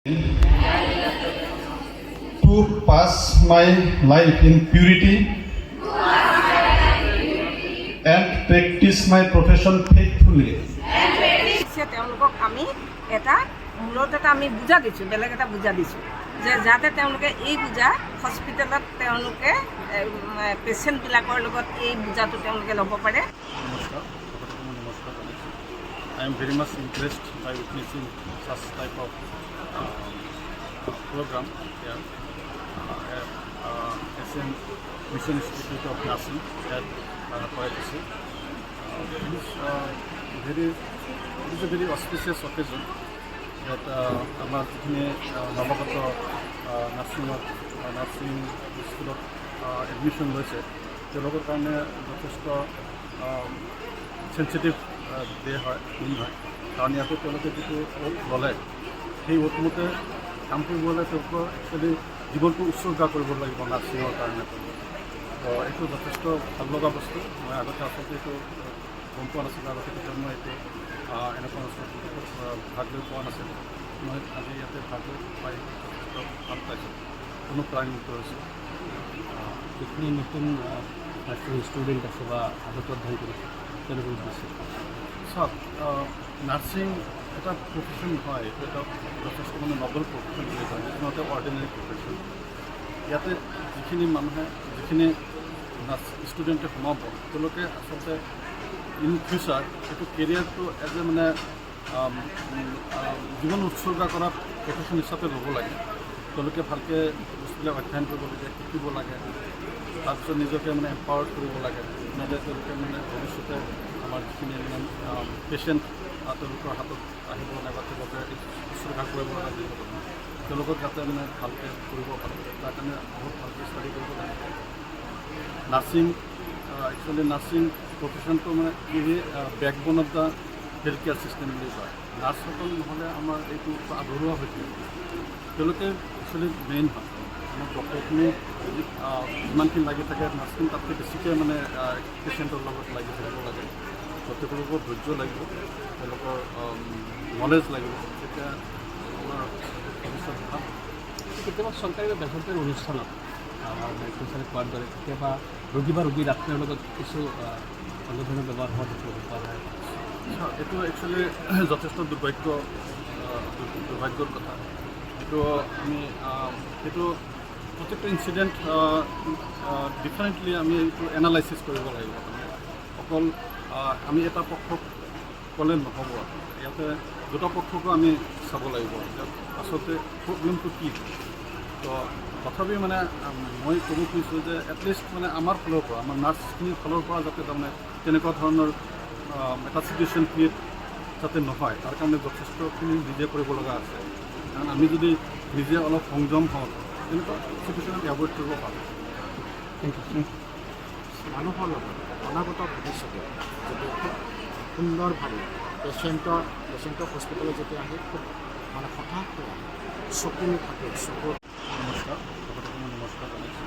To pass my life in purity and practice my profession faithfully. তেওঁলোকক আমি এটা মূলত এটা আমি বুজা দিছোঁ, বেলেগ এটা বুজা দিছোঁ যে যাতে তেওঁলোকে এই বুজা হস্পিটেলত তেওঁলোকে পেচেণ্টবিলাকৰ লগত এই বুজাটো তেওঁলোকে ল'ব পাৰে। নমস্কাৰ, I am very much impressed by witnessing such type of program here at SM Mission Institute of Nursing at Parakusi. It is a very auspicious occasion that our নৱাগত নাৰ্ছিং স্কুলত এডমিশ্যন লৈছে তেওঁলোকৰ কাৰণে যথেষ্ট সেন্সিটিভ ডে হয়, দিন হয়, কাৰণ ইয়াতে তেওঁলোকে যিটো ওথ ল'লে সেই ওথমতে কাম কৰিব হ'লে তেওঁলোকৰ একচুৱেলি জীৱনটো উৎসৰ্গা কৰিব লাগিব নাৰ্ছিঙৰ কাৰণে। তো এইটো যথেষ্ট ভাল লগা বস্তু। মই আগতে আচলতে এইটো গম পোৱা নাছিলোঁ, আগতে কেতিয়াও মই এইটো এনেকুৱা ভাগ লৈ পোৱা নাছিলোঁ। মই আজি ইয়াতে ভাগ লৈ পাই যথেষ্ট ভাল পাইছোঁ, অনুপ্ৰাণিত হৈছোঁ। যিখিনি নতুন নাৰ্ছিং ষ্টুডেণ্ট আছে বা আগত অধ্যয়ন কৰিছে তেওঁলোকৰ উদ্দেশ্যে চাওক, নাৰ্ছিং এটা প্ৰফেশ্যন হয়, এইটো এটা যথেষ্ট নবেল প্ৰফেশ্যন বুলি কয়, যিটো অৰ্ডিনেৰী প্ৰফেশ্যন। ইয়াতে যিখিনি ষ্টুডেণ্টে সোমাব তেওঁলোকে আচলতে ইন ফিউচাৰ এইটো কেৰিয়াৰটো এজ এ জীৱন উৎসৰ্গা কৰা প্ৰফেশ্যন হিচাপে ল'ব লাগে। তেওঁলোকে ভালকৈ বস্তুবিলাক অধ্যয়ন কৰিব লাগে, শিকিব লাগে, তাৰপিছত নিজকে এম্পাৱাৰ কৰিব লাগে, যাতে তেওঁলোকে ভৱিষ্যতে আমাৰ যিখিনি পেচেণ্ট তেওঁলোকৰ হাতত আহিব নাইবা তেওঁলোকে উৎসৰ্গা কৰিব লাগে তেওঁলোকক যাতে ভালকৈ কৰিব পাৰে, তাৰ কাৰণে বহুত ভালকৈ ষ্টাডি কৰিব লাগে। একচুৱেলি নাৰ্ছিং প্ৰফেশ্যনটো backbone of the health care system বুলি কয়। নাৰ্ছসকল নহ'লে আমাৰ এইটো আধৰুৱা হৈ থাকে। তেওঁলোকে একচুৱেলি মেইন হয়। আমাৰ ডক্টৰখিনি যিমানখিনি লাগি থাকে নাৰ্ছখিনি তাতকৈ বেছিকৈ পেচেণ্টৰ লগত লাগি থাকিব লাগে। তেওঁলোকৰ ধৈৰ্য লাগিব, তেওঁলোকৰ নলেজ লাগিব, তেতিয়া আমাৰ ভৱিষ্যত ভাল। কেতিয়াবা চৰকাৰী বা বেচৰকাৰী অনুষ্ঠানত মেডিকেল কোৱাৰ দৰে কেতিয়াবা ৰোগী বা ৰোগীৰ আত্মীয়ৰ লগত কিছু অন্য ধৰণৰ ব্যৱহাৰ হোৱা দেখিবলৈ পোৱা যায়। এইটো একচুৱেলি যথেষ্ট দুৰ্ভাগ্যৰ কথা। সেইটো প্ৰত্যেকটো ইনচিডেণ্ট ডিফাৰেণ্টলি আমি এইটো এনালাইচিছ কৰিব লাগিব। অকল আমি এটা পক্ষক ক'লে নহ'ব, ইয়াতে দুটা পক্ষকো আমি চাব লাগিব যে আচলতে প্ৰব্লেমটো কি। তো তথাপি মই ক'ব খুজিছোঁ যে এটলিষ্ট আমাৰ ফালৰ পৰা, আমাৰ নাৰ্ছখিনিৰ ফালৰ পৰা যাতে তেনেকুৱা ধৰণৰ এটা চিটুৱেশ্যন ক্ৰিয়েট যাতে নহয়, তাৰ কাৰণে যথেষ্টখিনি নিজে কৰিব লগা আছে। কাৰণ আমি যদি নিজে অলপ সংযম হওঁ তেনেকুৱা চিটুৱেশ্যনত এভইড কৰিব পাৰোঁ। মানুহৰ লগত অনাগত ভৱিষ্যতে যদি খুব সুন্দৰভাৱে পেচেণ্টৰ হস্পিটেলত যেতিয়া আহি খুব হঠাৎ চকু থাকে চকুত। নমস্কাৰ, জনাইছোঁ।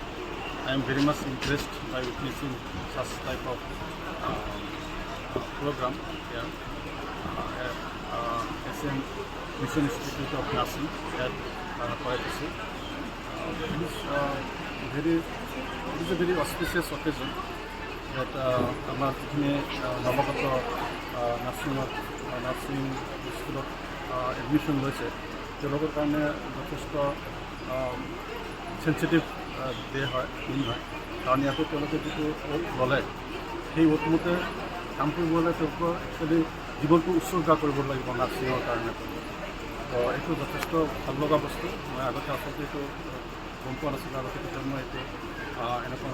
I am very much impressed by witnessing such type of program here at SM Mission Institute of Nursing at Parakusi. It is a very auspicious occasion that আমাৰ যিখিনি নৱাগত নাৰ্ছিং স্কুলত এডমিশ্যন লৈছে তেওঁলোকৰ কাৰণে যথেষ্ট সেন্সিটিভ ডে হয়, দিন হয়, কাৰণ ইয়াতে তেওঁলোকে যিটো ওথ ল'লে সেই ওথমতে কাম কৰিব হ'লে তেওঁলোকৰ একচুৱেলি জীৱনটো উৎসৰ্গা কৰিব লাগিব নাৰ্ছিঙৰ কাৰণে। তো এইটো যথেষ্ট ভাল লগা বস্তু। মই আগতে আচলতে এইটো গম পোৱা নাছিলোঁ, আগতে কেতিয়াও মই এইটো এনেকুৱা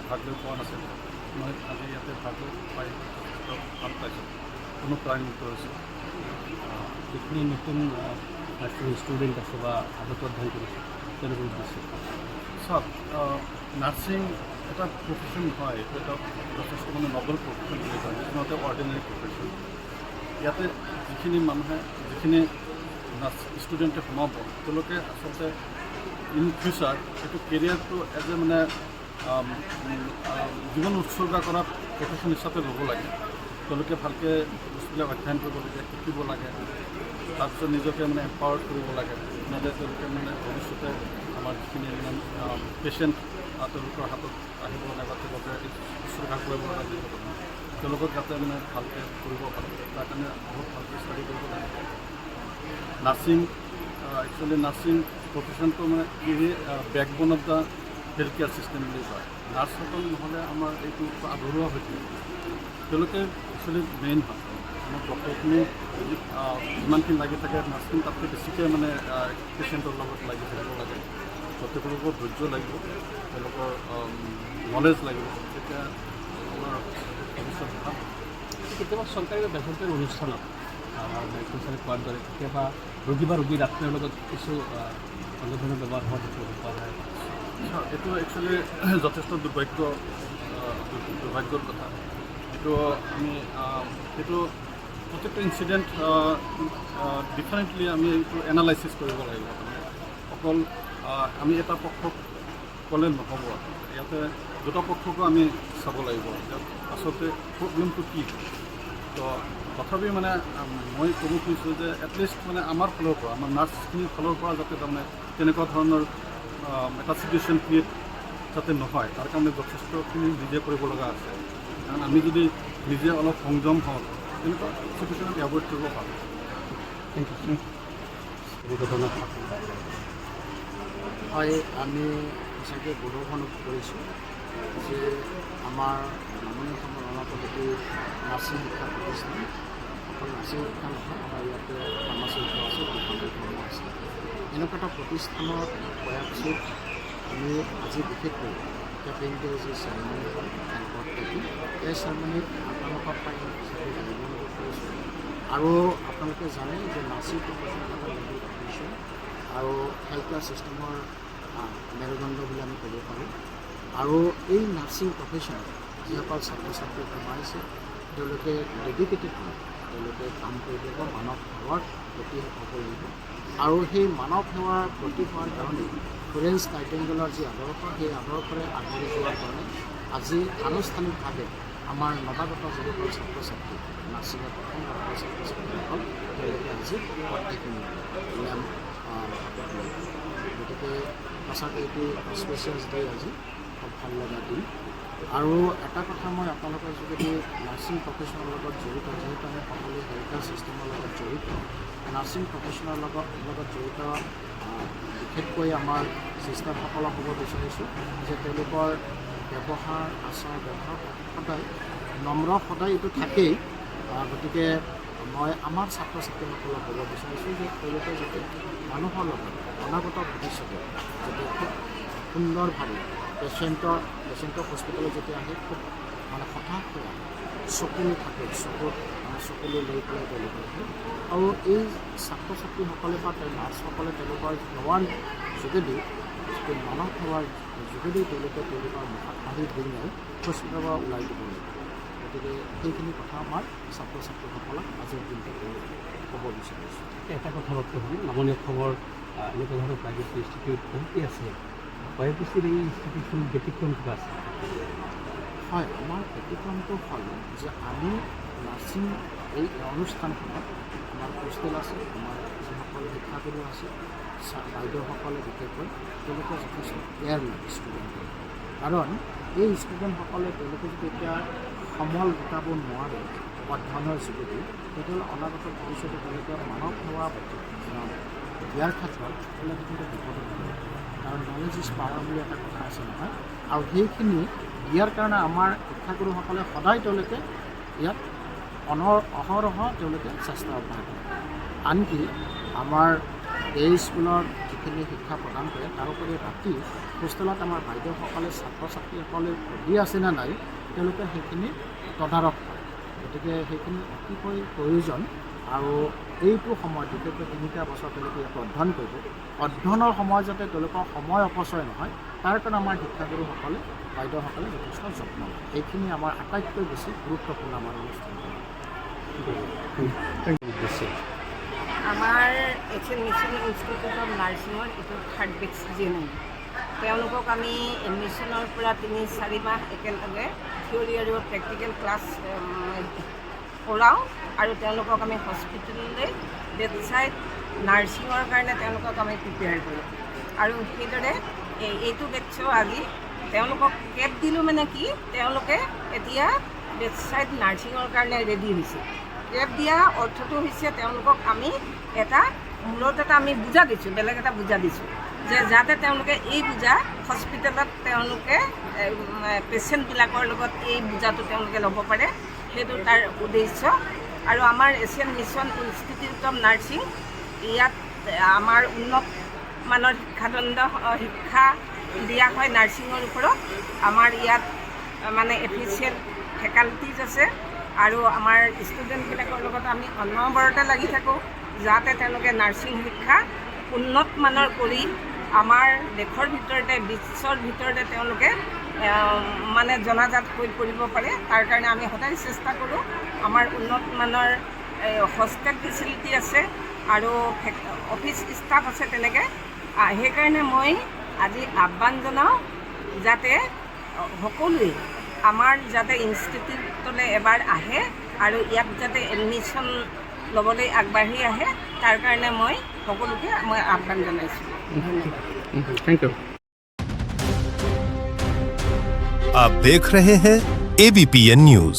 ভাগ লৈ পোৱা নাছিলোঁ। মই আজি ইয়াতে ভাগ লৈ পাই যথেষ্ট ভাল পাইছোঁ, অনুপ্ৰাণিত হৈছোঁ। যিখিনি নতুন নাৰ্ছিং ষ্টুডেণ্ট আছে বা আগত অধ্যয়ন কৰিছে তেওঁলোকৰ উদ্দেশ্যে চাওক, নাৰ্ছিং এটা প্ৰফেশ্যন হয়, এইটো এটা যথেষ্ট নবেল প্ৰফেশ্যন বুলি কয়, যিটো অৰ্ডিনেৰী প্ৰফেশ্যন। ইয়াতে যিখিনি ষ্টুডেণ্টে সোমাব তেওঁলোকে আচলতে ইন ফিউচাৰ এইটো কেৰিয়াৰটো এজ এ জীৱন উৎসৰ্গা কৰা প্ৰফেশ্যন হিচাপে ল'ব লাগে। তেওঁলোকে ভালকৈ বস্তুবিলাক অধ্যয়ন কৰিব লাগে, শিকিব লাগে, তাৰপিছত নিজকে মানে এম্পাৱাৰ্ড কৰিব লাগে, যাতে তেওঁলোকে মানে ভৱিষ্যতে আমাৰ যিখিনি পেচেণ্ট তেওঁলোকৰ হাতত আহিব লাগে বা তেওঁলোকে শুশ্ৰূষা কৰিব লাগে তেওঁলোকক যাতে মানে ভালকৈ কৰিব পাৰে, তাৰ কাৰণে বহুত ভালকৈ ষ্টাডি কৰিব লাগে। নাৰ্ছিং একচুৱেলি নাৰ্ছিং প্ৰফেশ্যনটো মানে backbone of the health care system বুলি কয়। নাৰ্ছসকল নহ'লে আমাৰ এইটো আধৰুৱা হৈ থাকে। তেওঁলোকে একচুৱেলি মেইন হয়। আমাৰ ডক্টৰখিনি যিমানখিনি লাগি থাকে নাৰ্ছখিনি তাতকৈ বেছিকৈ মানে পেচেণ্টৰ লগত লাগি থাকিব লাগে। তেওঁলোকৰ ধৈৰ্য লাগিব, তেওঁলোকৰ নলেজ লাগিব, তেতিয়া আমাৰ ভৱিষ্যত ভাল। কেতিয়াবা চৰকাৰী বা বেচৰকাৰী অনুষ্ঠানত মেডিকেল কোৱাৰ দৰে কেতিয়াবা ৰোগী বা ৰোগীৰ আত্মীয়ৰ লগত কিছু অন্য ধৰণৰ ব্যৱহাৰ হোৱা দেখিবলৈ পোৱা যায়। এইটো একচুৱেলি যথেষ্ট দুৰ্ভাগ্যৰ কথা। এইটো আমি সেইটো প্ৰত্যেকটো ইনচিডেণ্ট ডিফাৰেণ্টলি আমি এইটো এনালাইচিছ কৰিব লাগিব। অকল আমি এটা পক্ষক ক'লে নহ'ব, ইয়াতে দুটা পক্ষকো আমি চাব লাগিব যে আচলতে প্ৰব্লেমটো কি। তো তথাপি মানে মই ক'ব খুজিছোঁ যে এটলিষ্ট মানে আমাৰ ফালৰ পৰা, আমাৰ নাৰ্ছখিনিৰ ফালৰ পৰা যাতে তাৰমানে তেনেকুৱা ধৰণৰ এটা চিটুৱেশ্যন ক্ৰিয়েট যাতে নহয়, তাৰ কাৰণে যথেষ্টখিনি নিজে কৰিব লগা আছে। কাৰণ আমি যদি নিজে অলপ সংযম হওঁ তেনেকুৱা চিটুৱেশ্যনত এভইড কৰিব পাৰোঁ। হয়, আমি সঁচাকৈ গৌৰৱ অনুভৱ কৰিছোঁ যে আমাৰ নামনি অসমৰ অনাপতি নাৰ্ছিং শিক্ষা প্ৰতিষ্ঠান, অকল নাৰ্ছিং শিক্ষা নহয়, আমাৰ ইয়াতে ফাৰ্মাচী শিক্ষা আছে, ধৰ্ম আছে। এনেকুৱা এটা প্ৰতিষ্ঠানত কৰা উচিত। আমি আজি বিশেষকৈ কেপিং ডে যি চেৰেমনি হয় এই চেৰেমনিত আপোনালোকক পাই জানিব অনুভৱ কৰিছোঁ। আৰু আপোনালোকে জানে যে নাৰ্ছিং প্ৰফেশ্যন এটা মেডিকেল প্ৰফেশ্যন আৰু হেল্থ কেয়াৰ ছিষ্টেমৰ মেৰুদণ্ড বুলি আমি ক'ব পাৰোঁ। আৰু এই নাৰ্ছিং প্ৰফেশ্যনত যিসকল ছাত্ৰ ছাত্ৰী সোমাইছে তেওঁলোকে ডেডিকেটেড হয়, তেওঁলোকে কাম কৰি দিব, মানৱ সেৱাৰ প্ৰতি হ'ব লাগিব। আৰু সেই মানৱ সেৱাৰ প্ৰতি হোৱাৰ কাৰণে ফ্ৰেঞ্চ নাইটিংগেলৰ যি আদৰ্শ, সেই আদৰ্শৰে আগবাঢ়ি যোৱাৰ কাৰণে আজি আনুষ্ঠানিকভাৱে আমাৰ নৱাগত যিসকল ছাত্ৰ ছাত্ৰী নাৰ্ছিঙৰ প্ৰথম বৰ্ষৰ ছাত্ৰ ছাত্ৰীসকল তেওঁলোকে আজি প্ৰত্যেকখিনি লেম্প হাতত লৈ, গতিকে সঁচাকৈ এইটো স্পেচিয়েল ডে আজি খুব ভাল লগা দিন। আৰু এটা কথা মই আপোনালোকৰ যোগেদি নাৰ্ছিং প্ৰফেশ্যনৰ লগত জড়িত, যিহেতু আমি সকলোৱে হেল্থ কেয়াৰ ছিষ্টেমৰ লগত জড়িত, নাৰ্ছিং প্ৰফেশ্যনৰ লগত জড়িত বিশেষকৈ আমাৰ ছিষ্টাৰসকলক ক'ব বিচাৰিছোঁ যে তেওঁলোকৰ ব্যৱহাৰ আচাৰ ব্যৱহাৰ সদায় নম্ৰ, সদায় এইটো থাকেই। গতিকে মই আমাৰ ছাত্ৰ ছাত্ৰীসকলক ক'ব বিচাৰিছোঁ যে তেওঁলোকে যাতে মানুহৰ লগত অনাগত ভৱিষ্যতে যাতে খুব সুন্দৰভাৱে পেচেণ্টৰ হস্পিটেলত যেতিয়া আহে খুব মানে হতাশ হৈ আহে, চকুলো থাকে, চকুলো লৈ পেলাই তেওঁলোকে আহে। আৰু এই ছাত্ৰ ছাত্ৰীসকলে বা নাৰ্ছসকলে তেওঁলোকৰ সেৱাৰ যোগেদি মানৱ সেৱাৰ যোগেদি তেওঁলোকৰ মুখত হাঁহি দিনাই হস্পিটেলৰ পৰা ওলাই দিব লাগিব। গতিকে সেইখিনি কথা আমাৰ ছাত্ৰ ছাত্ৰীসকলক আজিৰ দিনটো ক'ব বিচাৰিছোঁ। এটা কথা বৰ্তমান নামনি অসমৰ এনেকুৱা ধৰণৰ প্ৰাইভেট ইনষ্টিটিউট বহুতেই আছে। বায়ুপুষ্টিৰ এই ইনষ্টিটিউটখন ব্যতিক্ৰম কিবা আছে? হয়, আমাৰ ব্যতিক্ৰমটো হ'ল যে আমি নাৰ্ছিং এই অনুষ্ঠানখনত আমাৰ হোষ্টেল আছে, আমাৰ যিসকল শিক্ষাগুৰু আছে, বাইদেউসকলে বিশেষকৈ তেওঁলোকে যথেষ্ট কেয়াৰ লয় ষ্টুডেণ্টক। কাৰণ এই ষ্টুডেণ্টসকলে তেওঁলোকে যদি এতিয়া সমল গোটাব নোৱাৰে অধ্যয়নৰ যোগেদি, তেতিয়াহ'লে অনাগত ভৱিষ্যতে তেওঁলোকে মানৱ সেৱা দিয়াৰ ক্ষেত্ৰত তেওঁলোকে কিন্তু বিপদত পৰে। কাৰণ নলেজ ইজ পাৱাৰ বুলি এটা কথা আছে নহয়। আৰু সেইখিনি দিয়াৰ কাৰণে আমাৰ শিক্ষাগুৰুসকলে সদায় তেওঁলোকে ইয়াত অহৰহ তেওঁলোকে চেষ্টা অব্যাহত কৰে। আনকি আমাৰ এই স্কুলৰ যিখিনি শিক্ষা প্ৰদান কৰে তাৰোপৰি ৰাতি হোষ্টেলত আমাৰ বাইদেউসকলে ছাত্ৰ ছাত্ৰীসকলে পঢ়ি আছে নে নাই তেওঁলোকে সেইখিনি তদাৰক কৰে। গতিকে সেইখিনি অতিকৈ প্ৰয়োজন। আৰু এইটো সময়ত বিশেষকৈ 3টা বছৰ তেওঁলোকে ইয়াত অধ্যয়ন কৰিব, অধ্যয়নৰ সময়ত যাতে তেওঁলোকৰ সময় অপচয় নহয় তাৰ কাৰণে আমাৰ শিক্ষাগুৰুসকলে বাইদেউসকলে যথেষ্ট যত্ন লয়। এইখিনি আমাৰ আটাইতকৈ বেছি গুৰুত্বপূৰ্ণ আমাৰ অনুষ্ঠান। আমাৰ এছিয়ান মিছন ইনষ্টিটিউট অফ নাৰ্ছিঙৰ এইটো 3rd বেটছ জেনেৰেল। তেওঁলোকক আমি এডমিশ্যনৰ পৰা 3-4 মাহ একেলগে থিয়ৰী আৰু প্ৰেক্টিকেল ক্লাছ কৰাওঁ আৰু তেওঁলোকক আমি হস্পিটেললৈ বেডছাইড নাৰ্ছিঙৰ কাৰণে তেওঁলোকক আমি প্ৰিপেয়াৰ কৰোঁ। আৰু সেইদৰে এইটো বেটছও আজি তেওঁলোকক কেব দিলোঁ মানে কি তেওঁলোকে এতিয়া বেডছাইড নাৰ্ছিঙৰ কাৰণে ৰেডি হৈছে। কেব দিয়া অৰ্থটো হৈছে তেওঁলোকক আমি এটা মূলত এটা আমি বুজা দিছোঁ, বেলেগ এটা বুজা দিছোঁ যে যাতে তেওঁলোকে এই বুজা হস্পিটেলত তেওঁলোকে পেচেণ্টবিলাকৰ লগত এই বুজাটো তেওঁলোকে ল'ব পাৰে, সেইটো তাৰ উদ্দেশ্য। আৰু আমাৰ Asian mission institute of nursing ইয়াত আমাৰ উন্নত মানৰ শিক্ষা দিয়া হয় নাৰ্ছিঙৰ ওপৰত। আমাৰ ইয়াত মানে এফিচিয়েণ্ট ফেকাল্টিজ আছে আৰু আমাৰ ষ্টুডেণ্টবিলাকৰ লগত আমি অনবৰতে লাগি থাকোঁ যাতে তেওঁলোকে নাৰ্ছিং শিক্ষা উন্নত মানৰ কৰি আমাৰ দেশৰ ভিতৰতে বিশ্বৰ ভিতৰতে তেওঁলোকে মানে জনাজাত হৈ পৰিব পাৰে। তাৰ কাৰণে আমি সদায় চেষ্টা কৰোঁ। আমাৰ উন্নত মানৰ হোষ্টেল ফেচিলিটি আছে আৰু অফিচ ষ্টাফ আছে তেনেকৈ। সেইকাৰণে মই আজি আহ্বান জনাওঁ যাতে সকলোৱে আমাৰ যাতে ইনষ্টিটিউটলৈ এবাৰ আহে আৰু ইয়াত যাতে এডমিশ্যন ল'বলৈ আগবাঢ়ি আহে, তাৰ কাৰণে মই সকলোকে মই আহ্বান জনাইছোঁ। Thank you. आप देख रहे हैं ABPN न्यूज।